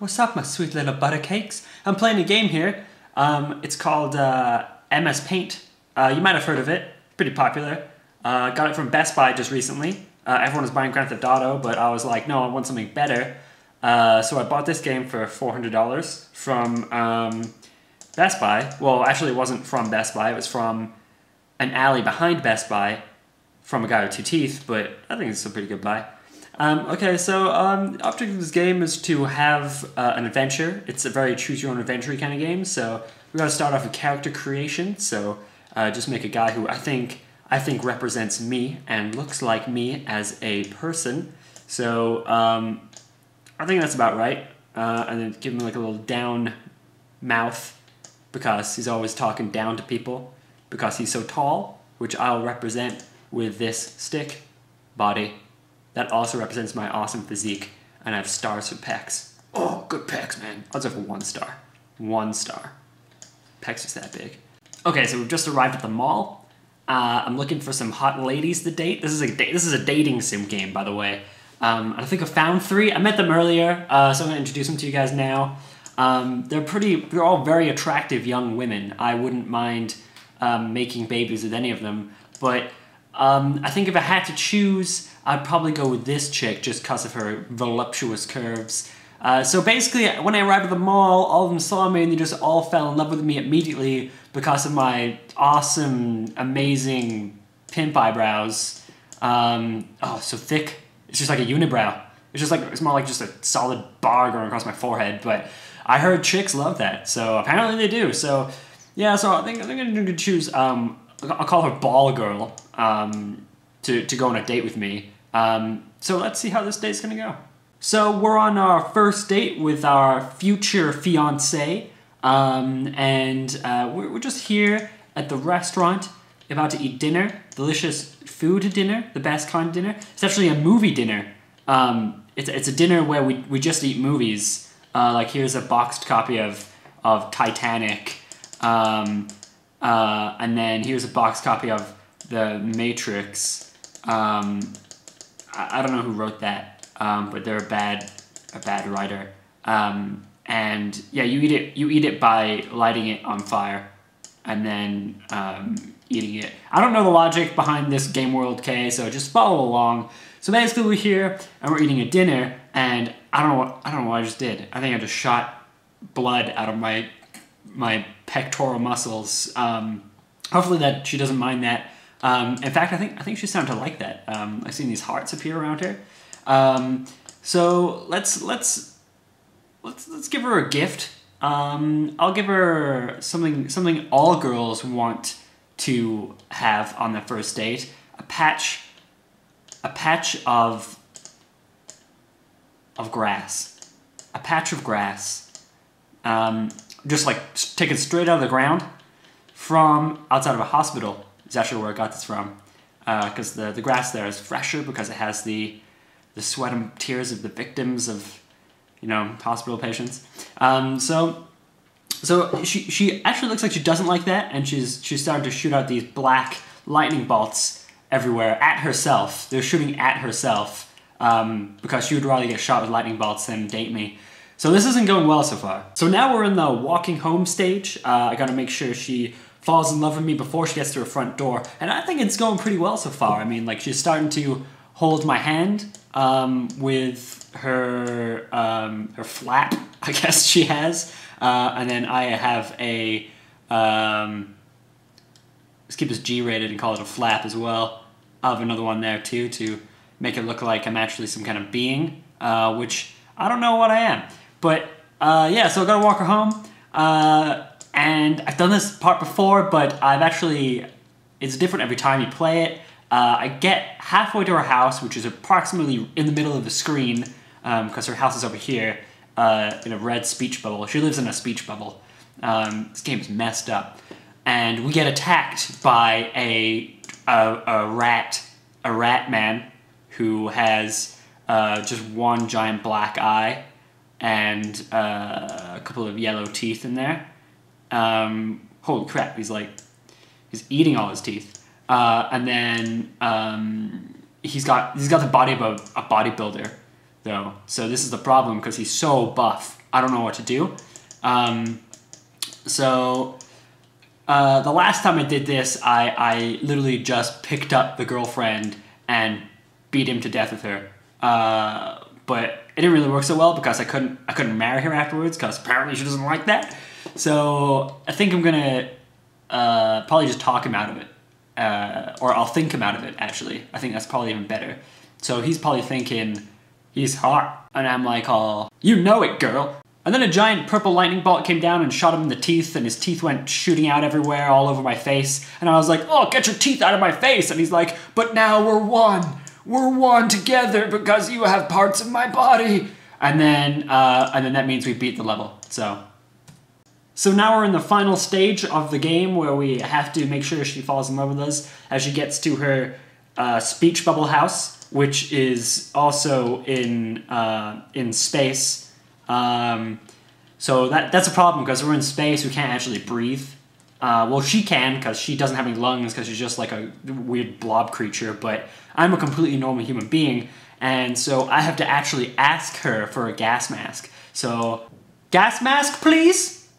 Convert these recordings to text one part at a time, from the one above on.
What's up, my sweet little butter cakes? I'm playing a game here. It's called MS Paint. You might have heard of it. Pretty popular. Got it from Best Buy just recently. Everyone was buying Grand Theft Auto, but I was like, no, I want something better. So I bought this game for $400 from Best Buy. Well, actually, it wasn't from Best Buy. It was from an alley behind Best Buy from a guy with two teeth, but I think it's a pretty good buy. Okay, so the object of this game is to have an adventure. It's a very choose-your-own-adventure kind of game, so we're going to start off with character creation. So just make a guy who I think represents me and looks like me as a person. So I think that's about right. And then give him like a little down mouth because he's always talking down to people because he's so tall, which I'll represent with this stick body. That also represents my awesome physique, and I have stars for pecs. Oh, good pecs, man. I'll just have 1 star. 1 star. Pecs is that big. Okay, so we've just arrived at the mall. I'm looking for some hot ladies to date. This is a dating sim game, by the way. I think I found 3. I met them earlier, so I'm gonna introduce them to you guys now. They're all very attractive young women. I wouldn't mind making babies with any of them, but I think if I had to choose, I'd probably go with this chick just because of her voluptuous curves. So basically, when I arrived at the mall, all of them saw me and they just all fell in love with me immediately because of my awesome, amazing pimp eyebrows. Oh, so thick. It's just like a unibrow. It's more like just a solid bar going across my forehead. But I heard chicks love that, so apparently they do. So yeah, so I think I'm gonna choose. I'll call her Ball Girl to go on a date with me. So let's see how this date's gonna go. So we're on our first date with our future fiance, and we're just here at the restaurant about to eat dinner. Delicious food dinner, the best kind of dinner. It's actually a movie dinner. It's a dinner where we just eat movies. Like here's a boxed copy of Titanic. And then here's a box copy of The Matrix. I don't know who wrote that, but they're a bad writer. And yeah, you eat it by lighting it on fire, and then eating it. I don't know the logic behind this Game World K, so just follow along. So basically, we're here and we're eating a dinner, and I don't know what I just did. I think I just shot blood out of my pectoral muscles. Hopefully that she doesn't mind that. In fact, I think she's starting to like that. I've seen these hearts appear around her. So let's give her a gift. I'll give her something all girls want to have on their first date. A patch of grass. A patch of grass. Just like taken straight out of the ground from outside of a hospital is actually where I got this from. Because the grass there is fresher because it has the sweat and tears of the victims of, hospital patients. So she actually looks like she doesn't like that, and she's starting to shoot out these black lightning bolts everywhere at herself. They're shooting at herself because she would rather get shot with lightning bolts than date me. So this isn't going well so far. So now we're in the walking home stage. I gotta make sure she falls in love with me before she gets to her front door. And I think it's going pretty well so far. I mean, like, she's starting to hold my hand with her flap, I guess she has. And then I have a, let's keep this G-rated and call it a flap as well. I have another one there too to make it look like I'm actually some kind of being, which I don't know what I am. But yeah, so I gotta walk her home, and I've done this part before, but it's different every time you play it. I get halfway to her house, which is approximately in the middle of the screen, because her house is over here, in a red speech bubble. She lives in a speech bubble. This game is messed up. And we get attacked by a rat man who has just one giant black eye and a couple of yellow teeth in there. Holy crap, he's eating all his teeth. And then he's got the body of a bodybuilder. though. So this is the problem because he's so buff. I don't know what to do. The last time I did this, I literally just picked up the girlfriend and beat him to death with her. But it didn't really work so well because I couldn't marry her afterwards because apparently she doesn't like that. So I think I'm gonna probably just talk him out of it. Or I'll think him out of it, actually. I think that's probably even better. So he's probably thinking, he's hot. And I'm like, oh, you know it, girl. And then a giant purple lightning bolt came down and shot him in the teeth, and his teeth went shooting out everywhere, all over my face. And I was like, oh, get your teeth out of my face. And he's like, but now we're one. We're one together because you have parts of my body. And then that means we beat the level, So now we're in the final stage of the game where we have to make sure she falls in love with us as she gets to her speech bubble house, which is also in space. So that's a problem because we're in space, we can't actually breathe. Well, she can because she doesn't have any lungs because she's just like a weird blob creature, but I'm a completely normal human being, and so I have to actually ask her for a gas mask. So, gas mask, please?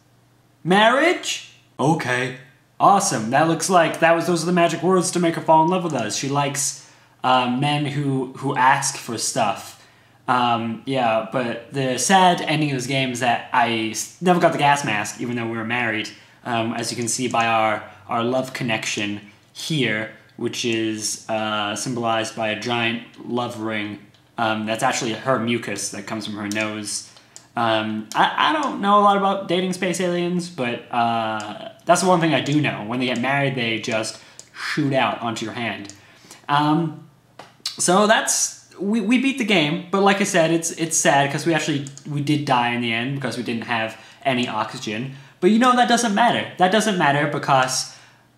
Marriage? Okay. Awesome. That looks like those are the magic words to make her fall in love with us. She likes men who ask for stuff. Yeah, but the sad ending of this game is that I never got the gas mask, even though we were married. As you can see by our love connection here, which is symbolized by a giant love ring. That's actually her mucus that comes from her nose. I don't know a lot about dating space aliens, but that's the one thing I do know. When they get married, they just shoot out onto your hand. So we beat the game, but like I said, it's sad because we did die in the end because we didn't have any oxygen. But you know, that doesn't matter. That doesn't matter because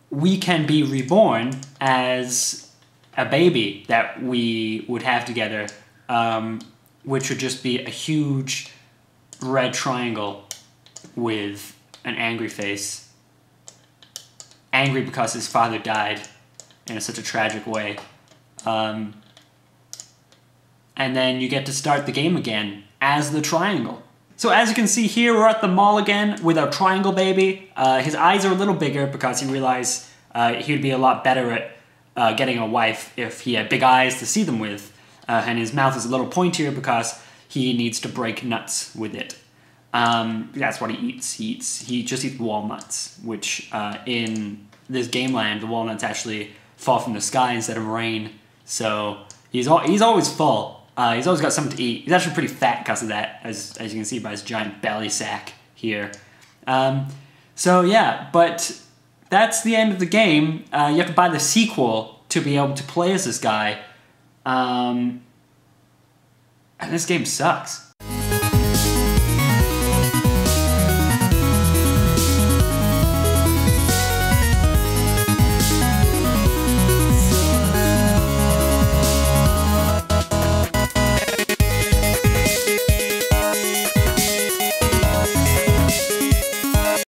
we can be reborn as a baby that we would have together, which would just be a huge red triangle with an angry face. Angry because his father died in such a tragic way. And then you get to start the game again as the triangle. So as you can see here, we're at the mall again with our triangle baby. His eyes are a little bigger because he realized he would be a lot better at getting a wife if he had big eyes to see them with. And his mouth is a little pointier because he needs to break nuts with it. That's what he eats. He just eats walnuts, which in this game land, the walnuts actually fall from the sky instead of rain. So he's always full. He's always got something to eat. He's actually pretty fat because of that, as you can see by his giant belly sack here. So yeah, but that's the end of the game. You have to buy the sequel to be able to play as this guy. And this game sucks.